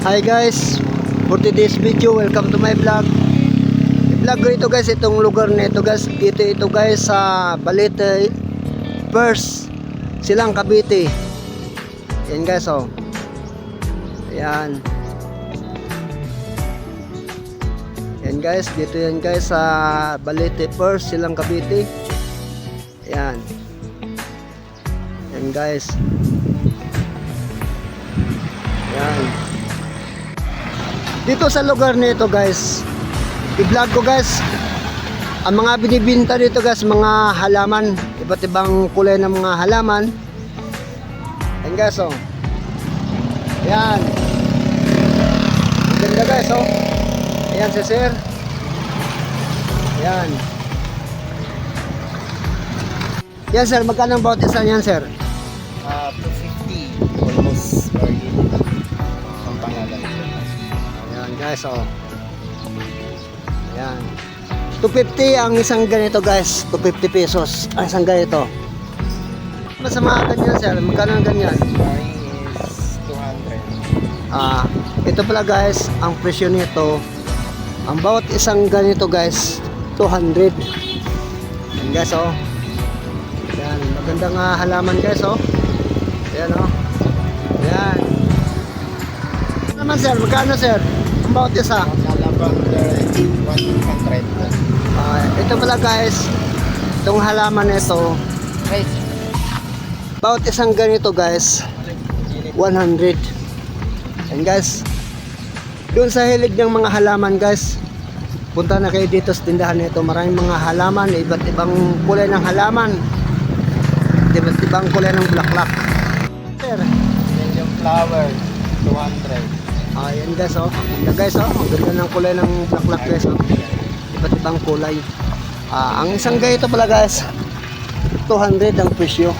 Hi guys, for today's video, welcome to my vlog. I-vlog ko ito guys, itong lugar na ito guys. Ito guys sa Balete First Silang Cavite. Yan guys oh. Ayan. Yan guys, dito yan guys sa Balete First Silang Cavite. Ayan. Yan guys. Ayan. Dito sa lugar nito guys, i-vlog ko guys ang mga binibinta dito guys, mga halaman, iba't ibang kulay ng mga halaman. Ayan guys oh. Ayan. Ganda guys oh. Ayan si sir. Ayan. Yan sir, magkano ang bawat isa niyan sir? 250 almost bargain ang pangalan ko. Ayan guys oh. Ayan. 250 ang isang ganito guys. 250 pesos ang isang ganito. Sa mga ganyan sir, magkano ang ganyan? Mine is 200. Ito pala guys, ang presyo nito, ang bawat isang ganito guys, 200. Ayan guys oh. Ayan, magandang halaman guys oh. Ayan oh. Ayan. Ano naman sir, magkano sir? Ang bawat isa? Lavender 100. Ito pala guys, itong halaman nito, bawat isang ganito guys, 100. And guys, doon sa hilig ng mga halaman guys, punta na kayo dito sa tindahan nito. Maraming mga halaman, iba't ibang kulay ng halaman, iba't ibang kulay ng bulaklak. Sir, Then yung flower 200. ayan guys oh. Ayan guys oh, ang ganda ng kulay ng bulaklak guys oh. Iba't ibang kulay. Ang isang ganito pala guys, 200 ang presyo.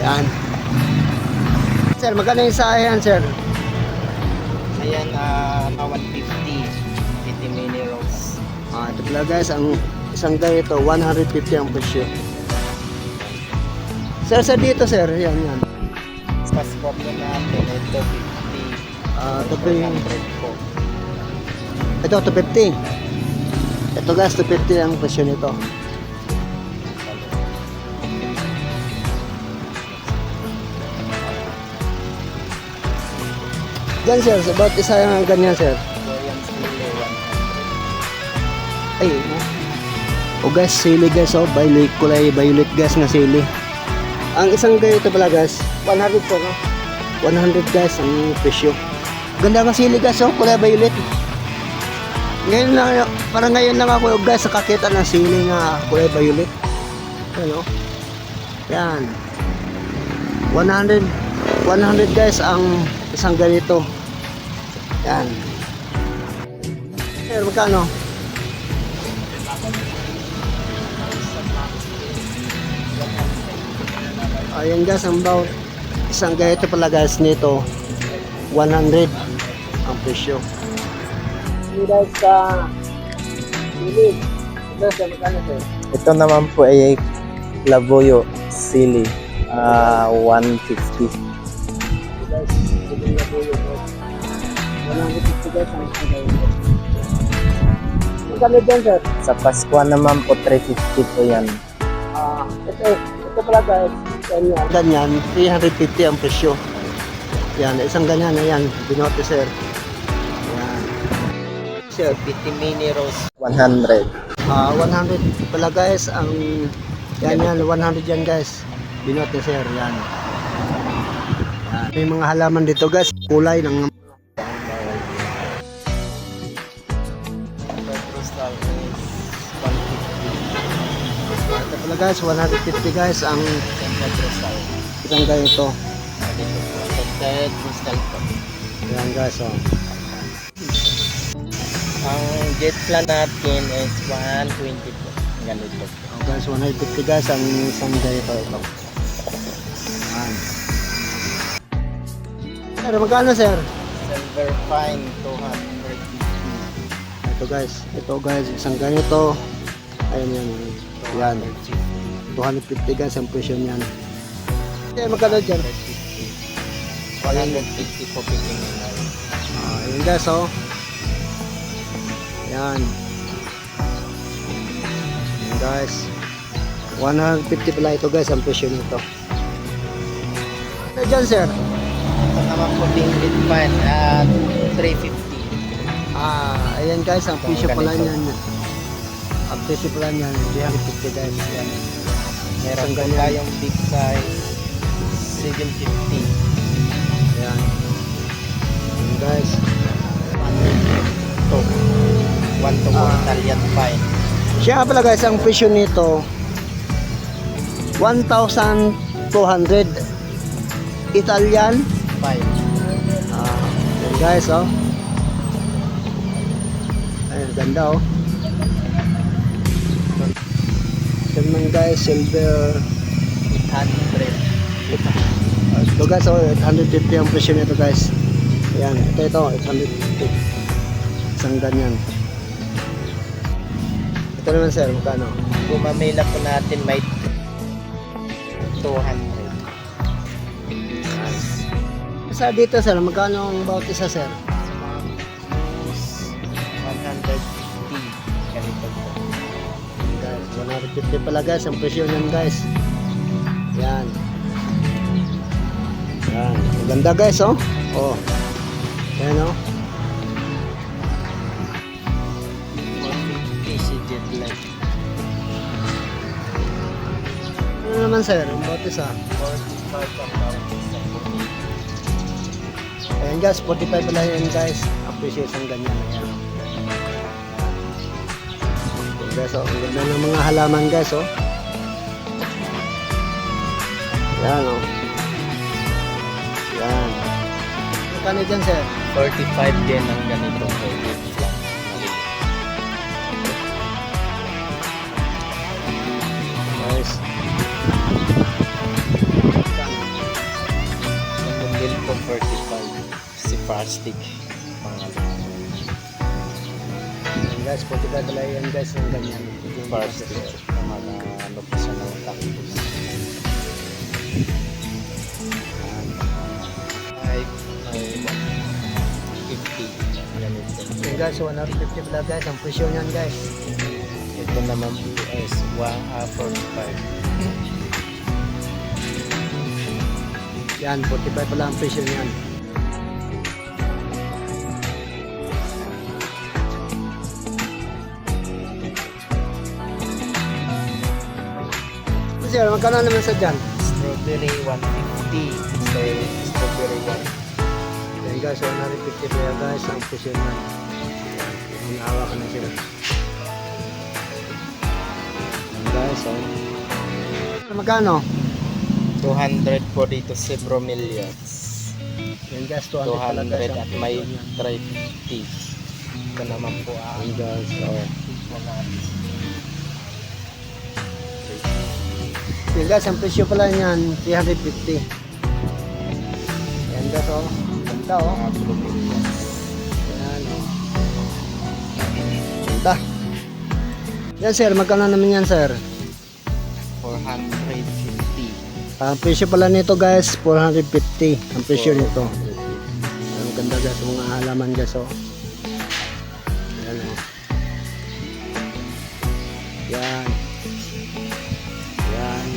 Ayan. Sir, magkano yung isa yan sir? Ayan, 150 50 mini rose. Ito pala guys, ang isang ganito 150 ang presyo. Sir, sa dito sir, yan yan. Passport na natin ito 50. Ito po yung, 100 po. ito 250. Ito guys, 250 ang presyo nito. Yan sir, sa bawat isa yung ganyan sir. Korean Sili 100. Ay, o guys, sili guys oh, violet, kulay violet guys na sili. Ang isang ganito pala guys, 100 po no? 100 guys ang presyo. Ganda ng sili guys oh, kulay violet. Ngayon lang, parang ngayon lang ako guys nakakita ng sili na kulay violet. Ano? Yan. 100 guys ang isang ganito. Yan. Sir, magkano? Ayan guys, ang bawat isang ganito pala guys nito 100 ang presyo. Hindi guys sa sili. Ito sa magkano sir? Ito naman po ay Labuyo Sili 150. Guys, sili na po yun. 150 guys ang isang ganito. Magkano dyan sir? Sa Pasko naman po 350 po yan. Ito pala guys, ganyan, 350 ang presyo. Yan, isang ganyan na yan, binote sir. Yan. Sir, 50 mini rose 100. 100 pala guys, ang yan 100 yan guys. Binote sir, yan. Yan. May mga halaman dito guys, kulay ng Crystal is 150. ito pala guys, 150 guys ang Crystal. isang ganito. Red crystal po. Yan guys, oh. Ang jet plan natin is 120 po. Ganito po. Oh, guys, 150 guys ang isang ganito ito. Yan. Sir, magkano sir? Silver fine 250. Ito guys, isang ganito. Ayan yan. Yan. 250 guys ang presyo niyan. Magkano dyan? 150 po picking nila. Yun guys, oh. Yan. Yan guys. 150 pala ito guys, ang presyo nito. Ano dyan sir? Ito naman po Bingit Fine at 350. Ayan guys, ang presyo pala Ganito. niyan. Ang presyo pala niyan, 350 guys. Yan. Meron Isang po ganyan. tayong big size 750. Ayan. Ayan guys. 1 to 4 Italian Fine. Siya nga pala guys, ang presyo nito 1,200 Italian. Fine. Ayan guys, oh. Ayan, ganda, oh. Ito naman guys, silver. 800. Ito guys, oh, 850 ang presyo nito guys. Ayan, ito, 850. Isang ganyan. Ito naman sir, magkano? Gumamila po natin may 200. Isa dito sir, magkano ang bawat isa sir? 150. Ganito po. Guys, 150 pala guys, ang presyo niyan guys. Yan. Yan. Maganda guys, oh. Oh. Yan, oh. 450 si Jetlag. Ano naman sir, ang bawat isa? 45 ang bawat isa po. Ayan guys, 45 pala yan guys. Ang presyo isang ganyan. Ayan. Ayan guys, oh. Ang ganda ng mga halaman guys, oh. Yan, oh. Yan. Magkano dyan sir? 45 din ang ganito po. Guys. Bundle po 45. Si plastic. Pangalan. Ayan guys, 45 pala yan guys. Ang ganyan. Plastic. Mga ano po siya ng cactus. Ay 50. Ganito. Ayan guys, 150 pala guys. Ang presyo niyan guys. Ito naman po is 45. Yan, 45 pala ang presyo niyan. Sir, magkano naman sa dyan? Strawberry 150. Strawberry 1. Ayan guys, 150 pala guys. Ang presyo niyan. Hinahawa ka na sila. Ayan guys, oh. Magkano? 200 po dito si Bromeliads. Ayan guys, 200 pala 200 guys. at may 350. Ito naman po Ayan guys, oh. Ayan guys, ang presyo pala niyan, 350. Ayan guys, oh. Ganda, oh. Bromeliads. Ayan, oh. Ganda. Yan sir, magkano naman yan sir? 450. Ang presyo pala nito guys, 450 ang presyo nito. Ang ganda guys, mga halaman guys, oh. Ayan, oh. Yan. Yan.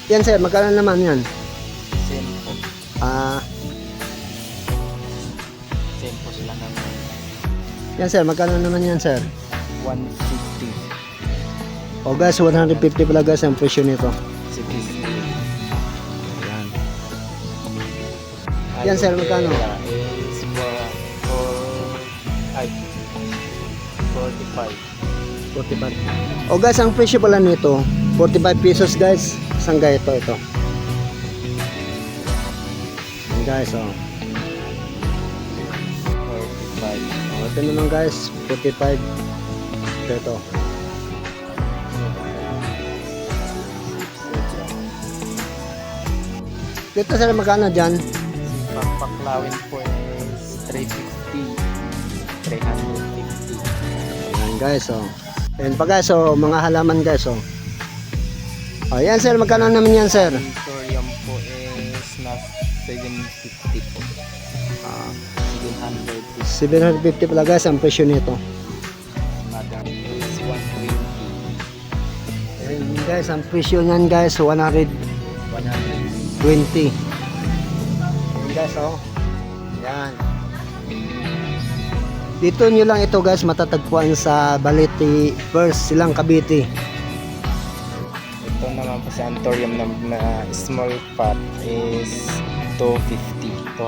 Yan sir, magkano naman yan? Same po. Same po sila naman. Yan sir, magkano naman yan sir? 150. O guys, 150 pala guys ang presyo nito. 60. Yan. Yan, sir, magkano? Is ay, 45. 45. O guys, ang presyo pala nito, 45 pesos guys. Isang ganito ito. Yan guys, oh. 45. O, ito naman guys, 45. Ito. Dito sir, magkano dyan? Papaklawin po is 350. 350. Ayan guys, oh. Ayan pa guys, oh, mga halaman guys, oh. O, yan sir, magkano naman yan sir? Victorium po 750 po. Ah, 750. 750 pala guys ang presyo nito. Madam is 120. Ayan guys, ang presyo niyan guys, 120. 100. Ayan guys, oh. Ayan. Dito nyo lang ito guys matatagpuan sa Balete First, Silang Cavite. Ito naman po sa Antorium na small pot is 250 po.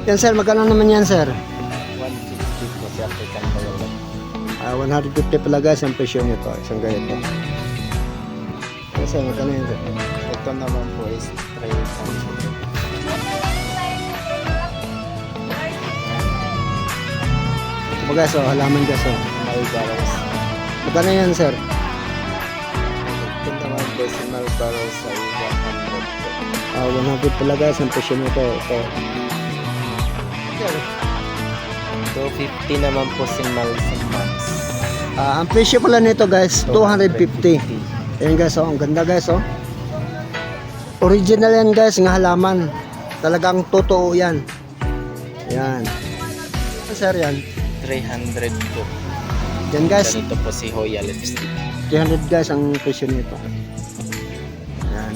Yan sir, magkano naman yan sir? 150 po si African Violet. 150 pala guys ang presyo nito, isang ganito. Yan sir, magkano yan sir? Ito naman po is 300. Ito guys, oh, halaman guys, oh. Malbaros. Magkano yan sir? Ito naman po si Malbaros ay 100 po. 100 pala guys ang presyo nito. Ito. 250 naman po si Malsamans. Ang presyo pala nito guys, 250. Ayan guys, oh, ang ganda guys, oh. Original yan guys, ng halaman. Talagang totoo yan. Yan. Sir, yan. 300 po. Yan guys, Ganito po si Hoya lipstick. 300 guys ang presyo nito. Yan.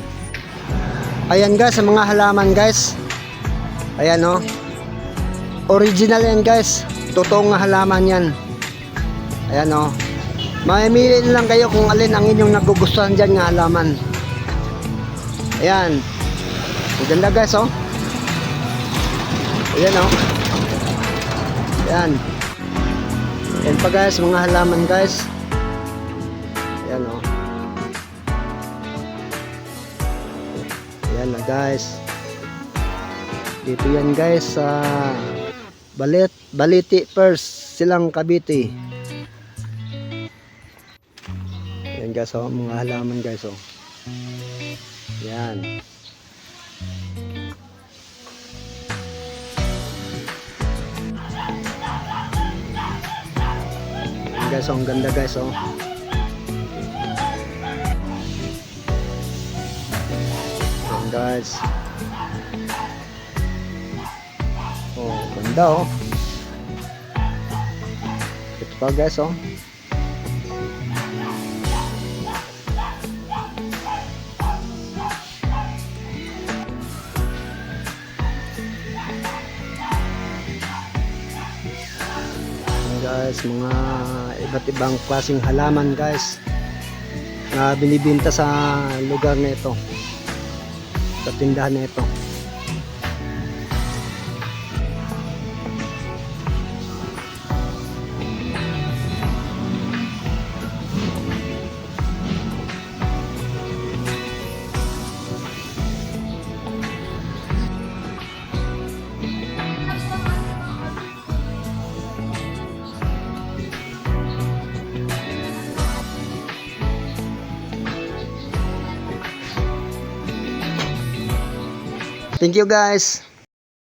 Ayan guys, ang mga halaman guys. Ayan, oh. Original yan guys. Totoong halaman yan. Ayan, oh. Mamimili lang kayo kung alin ang inyong nagugustuhan dyan ng halaman. Ayan. Ang ganda guys, oh. Ayan, oh. Ayan. Ayan pa guys, mga halaman guys. Ayan, oh. Ayan na guys. Dito yan guys sa Balete First, Silang Cavite. Ayan guys, oh, mga halaman guys, oh. Ayan. Ayan guys, oh, ang ganda guys, oh. Ayan guys. Oh, ganda, oh. Ito pa guys, oh. Guys, mga iba't ibang klaseng halaman guys na binibenta sa lugar na ito, sa tindahan na ito. Thank you guys.